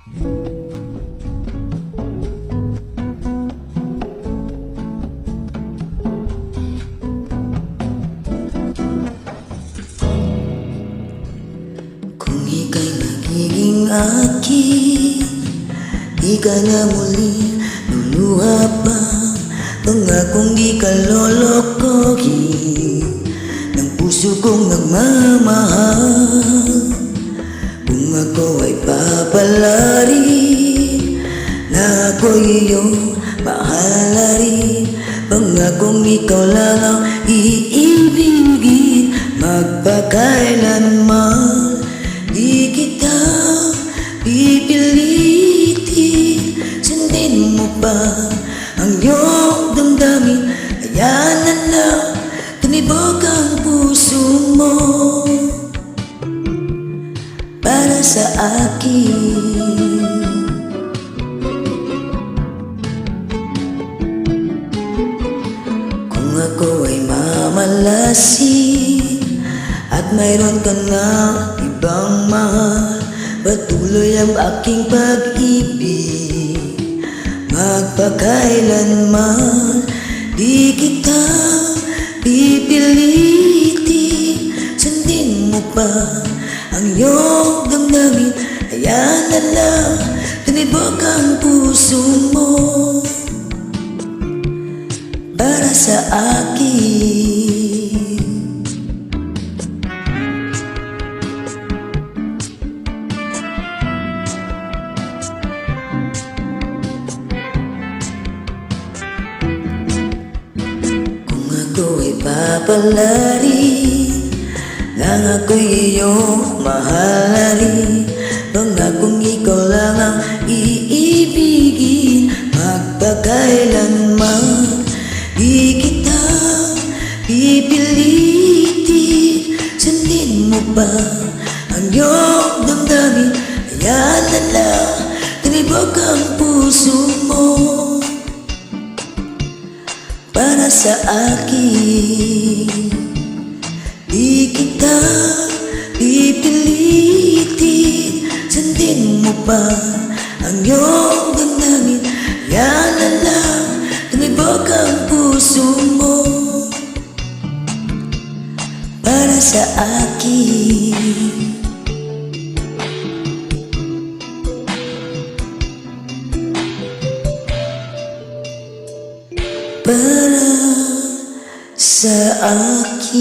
Kung ika'y magiging akin, di ka na muli luluha pa. Pangakong di ka lolokohin ng puso kong nagmamahal. Kung ako ay papalarin na ako'y iyong mahal na rin. Pangakong ikaw lang ang iibigin magpakailanman. Di kita pipilitin, sundin mo pa ang iyong damdamin. Ayan na lang, tumibok ang puso mo para sa akin. Kung ako ay mamalasin at mayroon ka na ibang mahal, patuloy ang aking pag-ibig magpakailanman. Di kita pipilitin, sundin mo pa ang iyong damdamin. Ayan na lang, tumibok ang puso mo para sa akin. Kung ako'y papalarin nang ako'y iyong mahalin, pangakong ikaw lang ang iibigin magpakailanman. Di kita pipilitin, sundin mo pa ang iyong damdamin. Ayan na lang, tumibok ang puso mo para sa akin. Di kita pipilitin, sundin mo pa ang iyong damdamin. Yan na lang, tumibok ang puso mo para sa akin. Para sa akin.